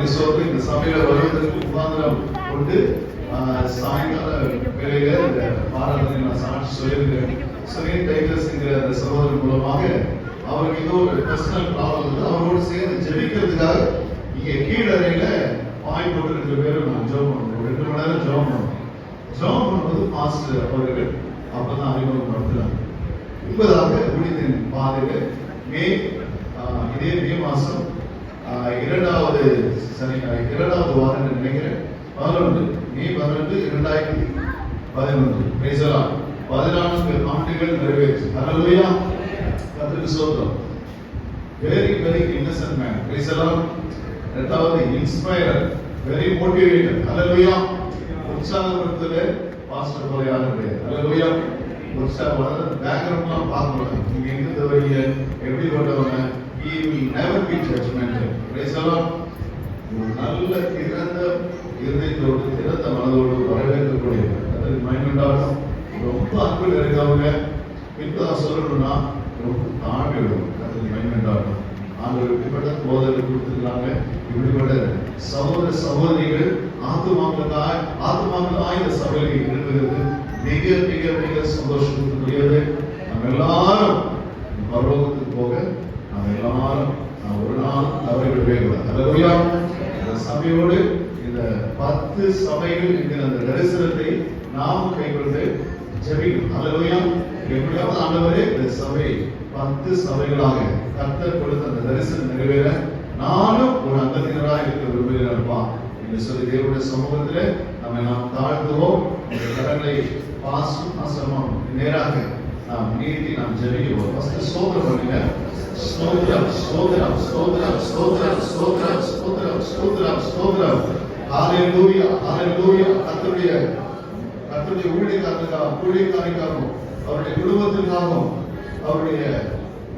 கத்திரிசோக்கு இந்த சபையில வருவதற்கு முகாந்திரம் கொண்டு சாயங்கால வேலையில இந்த பாராட்டத்தை நான் சாட்சி சொல்லியிருக்கிறேன். சமீர் டைட்டஸ்ங்கிற அந்த சகோதரன் மூலமாக அவருக்கு ஏதோ ஒரு பர்சனல் ப்ராப்ளம் இருந்து அவரோடு சேர்ந்து ஜெபிக்கிறதுக்காக இங்கே கீழறையில பாய் போட்டு 2 பேரும் நான் ஜெபம் பண்ணுவோம். 2 மணி நேரம் ஜெபம் பண்ணுவோம். ஜெபம் பண்ணும்போது பாஸ்டர் அவர்கள் அப்பதான் அறிமுகப்படுத்துறாங்க. 9வது ஊழியத்தின் பாதையில இதே மே மாசம் 2வது வாரம் நினைக்கிறேன் 11 மே 12 2011 14 ஆண்டுகள் நிறைவேற்று. ஹல்லேலூயா. கர்த்தருக்கு ஸ்தோத்திரம். Very very Innocent man. Praise the Lord. இரண்டாவது இன்ஸ்பைரர், வெரி மோட்டிவேட்டர். ஹல்லேலூயா. உற்சாகப்படுத்தலே பாஸ்டர் போல யாரும் கிடையாது. ஹல்லேலூயா. உற்சாகம் பேக்ரவுண்ட்லாம் பார்க்கணும். நீங்க எங்க வரீங்க, எப்படி கொண்டவங்க, he will never be judgmental. Praise the Lord. நல்ல திறந்த இதயத்தோடு திறந்த மனதோடு வரவேற்கக்கூடிய அதுக்கு மைண்டாகும். ரொம்ப அன்பு இருக்கவங்க இப்பதான் சொல்லணும்னா ரொம்ப தாழ்விடும். அதுக்கு மைண்டாகும். ஆண்டவர் இப்படிப்பட்ட போதனை கொடுத்துருக்காங்க. இப்படிப்பட்ட சகோதர சகோதரிகள் ஆத்மாக்களாய் இந்த சபையில் இருக்கிறது மிக மிக மிக சந்தோஷத்துக்குரியது. நம்ம எல்லாரும் பரலோகத்துக்கு போக நம்ம எல்லாரும் ஒரு நாள் தவறிவிடவே கூடாது. ஹல்லேலூயா. இந்த சபையோடு இந்த 10 சபைகள் என்கிற அந்த தரிசனத்தை நாம் கைக்கொண்டு ஜெபிக்கணும். ஹல்லேலூயா. எப்படியாவது ஆண்டவரே இந்த சபை 10 சபைகளாக கர்த்தர் கொடுத்த அந்த தரிசனம் நிறைவேற நானும் ஒரு அங்கத்தினராக இருக்க விரும்புகிறேன்ப்பா என்று சொல்லி தேவனுடைய சமூகத்திலே நாம் தாழ்த்துவோம். கடலை ஆசிரமம் நேராக நாம் நீட்டி நாம் ஜெபிக்குவோம். ஃபர்ஸ்ட் ஸ்தோத்திரம் பண்ணுங்க. ஸ்தோத்திரம் ஸ்தோத்திரம் ஸ்தோத்திரம் ஸ்தோத்திரம் ஸ்தோத்திரம் ஸ்தோத்திரம் ஸ்தோத்திரம் ஸ்தோத்திரம். ஹல்லேலூயா ஹல்லேலூயா. கர்த்தருடைய ஊழியக்காரருக்காகவும் அவருடைய குடும்பத்திற்காகவும் அவருடைய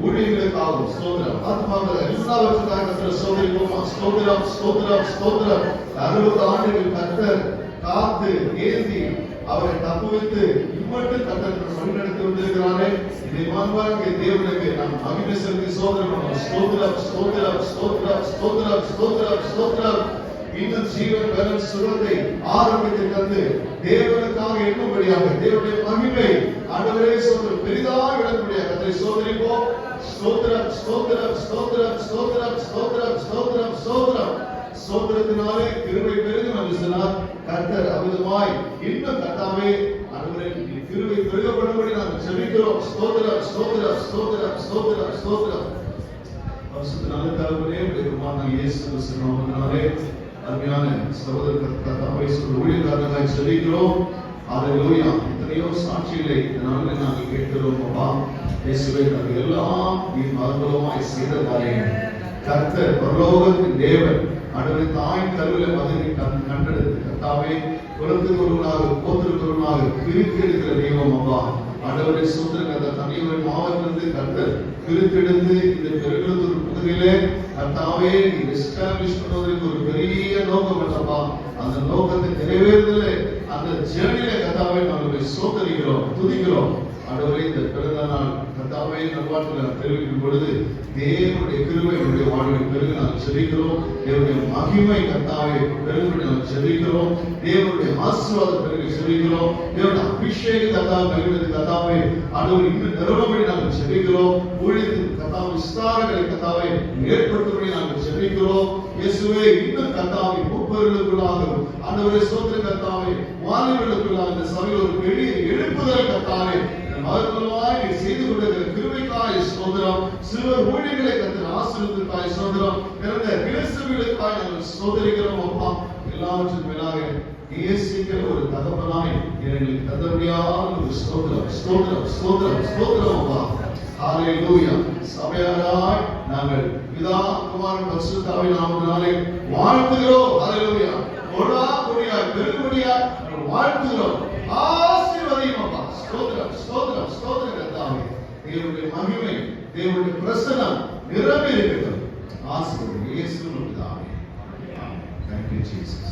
ஊழியர்களுக்காகவும் ஸ்தோத்திரம். ஆத்மாக்கள் எல்லாவற்றுக்காக கர்த்தரை ஸ்தோத்திரிப்போமா. ஸ்தோத்திரம் ஸ்தோத்திரம் ஸ்தோத்திரம். 60 ஆண்டுகள் கர்த்தர் காத்து ஏந்தி அவரை தப்புவித்து இம்மட்டும் கர்த்தர் வழிநடத்தி வந்திருக்கிறாரே. இதை மாண்பாக தேவனுக்கு நாம் மகிமை செலுத்தி ஸ்தோத்திரம். ஸ்தோத்திரம் ஸ்தோத்திரம் ஸ்தோத்திரம் ஸ்தோத்திரம் ஸ்தோத்திரம் ஸ்தோத்திரம். இன்னும் ஜீவன் பெறும் சுரத்தை ஆரம்பித்து தந்து தேவனுக்காக எண்ணும்படியாக தேவனுடைய மகிமை ஆண்டவரே ஸ்தோத்திரம் பெரிதாக விளங்கக்கூடிய கர்த்தரை ஸ்தோத்திரிப்போம். ஸ்தோத்திரம் ஸ்தோத்திரம் ஸ்தோத்திரம் ஸ்தோத்திரம் ஸ்தோத்திரம் ஸ்தோத்திரம் ஸ்தோத்திரம். ஸ்தோத்திரத்தினாலே கிருபை பெருகும் என்று சொன்னார் கர்த்தர். அமிதமாய் இன்னும் கர்த்தாவே ஆண்டவரே கிருபை பெருகப்படும்படி நாங்கள் ஜெபிக்கிறோம். ஸ்தோத்திரம் ஸ்தோத்திரம் ஸ்தோத்திரம் ஸ்தோத்திரம் ஸ்தோத்திரம். பரிசுத்த நல்ல தகப்பனே, உம்முடைய குமாரனாகிய இயேசு கிறிஸ்துவின் நாமத்தினாலே அருமையான சகோதர கர்த்தாவை ஊழியக்காரர்களாய் ஜெபிக்கிறோம். ஹல்லேலூயா. எத்தனையோ சாட்சிகளை இந்த நாளில் நாங்கள் கேட்கிறோம். அப்பா இயேசுவே, நாங்கள் எல்லாம் நீ மகத்துவமாய் செய்த காரியங்கள் கர்த்தர் பரலோகத்தின் தேவன் ஆண்டவரே தாயின் கருவில மகனை கண்டெடுத்து கர்த்தாவே குலத்துக்கு ஒருவனாக கோத்திற்கு ஒருவனாக பிரித்தெடுக்கிற தெய்வம். அப்பா ஆண்டவரே சுதந்திர அந்த தனியவரின் மாவட்டத்திலிருந்து கர்த்தர் பிரித்தெடுத்து இந்த பெருகுளத்தூர் புதுகையிலே கர்த்தாவே நீ எஸ்டாப்ளிஷ் பண்ணுவதற்கு ஒரு பெரிய நோக்கம் இல்லப்பா. அந்த நோக்கத்தை நிறைவேறுதலே அந்த ஜேர்னியில கர்த்தாவே நாங்கள் சோதரிக்கிறோம் துதிக்கிறோம். ஆண்டவரே இந்த பிறந்த நாள் கர்த்தாவே நல்வாழ்த்துக்களை தெரிவிக்கும் பொழுது தேவனுடைய கிருபை என்னுடைய வாழ்வில் பெருக நாங்கள் ஜெபிக்கிறோம். தேவனுடைய மகிமை கர்த்தாவே பெருகும்படி நாங்கள் ஜெபிக்கிறோம். தேவனுடைய ஆசீர்வாதம் பெருக ஜெபிக்கிறோம். தேவனுடைய அபிஷேகம் கர்த்தாவே பெருகிறது கர்த்தாவே ஆண்டவர் இன்னும் நிரம்படி நாங்கள் ஜெபிக்கிறோம். ஊழியத்தின் கர்த்தாவே விஸ்தாரங்களை கர்த்தாவே ஏற்படுத்தும்படி நாங்கள் ஜெபிக்கிறோம். இயேசுவே இன்னும் கர்த்தாவே மூப்பர்களுக்குள்ளாக ஆண்டவரே ஸ்தோத்திரம் கர்த்தாவே வாலிபர்களுக்குள்ளாக இந்த சபையில் ஒரு பெரிய எழுப்புதல் கர்த்தாவே மகத்துவமாய் நீ செய்து கொண்டிருக்கிற கிருபைக்காய் ஸ்தோத்திரம். சிறுவர் ஊழியர்களை கர்த்தர் ஆசீர்வதிப்பாய் ஸ்தோத்திரம். பிறந்த கிறிஸ்தவர்களுக்காய் நாங்கள் ஸ்தோத்திரிக்கிறோம். அப்பா எல்லாவற்றின் மேலாக நேசிக்கிற ஒரு தகப்பனாய் எங்களுக்கு தந்தபடியான ஒரு ஸ்தோத்திரம் ஸ்தோத்திரம் ஸ்தோத்திரம் ஸ்தோத்திரம். அப்பா ஹல்லேலூயா. சபையாராய் நாங்கள் பிதா குமாரன் பரிசுத்தாவின் நாமத்தினாலே வாழ்த்துகிறோம். ஹல்லேலூயா. கொடா கொடியாய் பெருகும்படியாய் வாழ்த்துகிறோம். ஆசீர்வதியும் அப்பா. ஸ்தோத்திரம் ஸ்தோத்திரம் ஸ்தோத்திரம் கர்த்தாவே. தேவனுடைய மகிமை தேவனுடைய பிரசன்னம் நிரம்பி இருக்கிறது. ஆசீர்வதியும் இயேசுவின் நாமத்தினாலே. Thank you Jesus.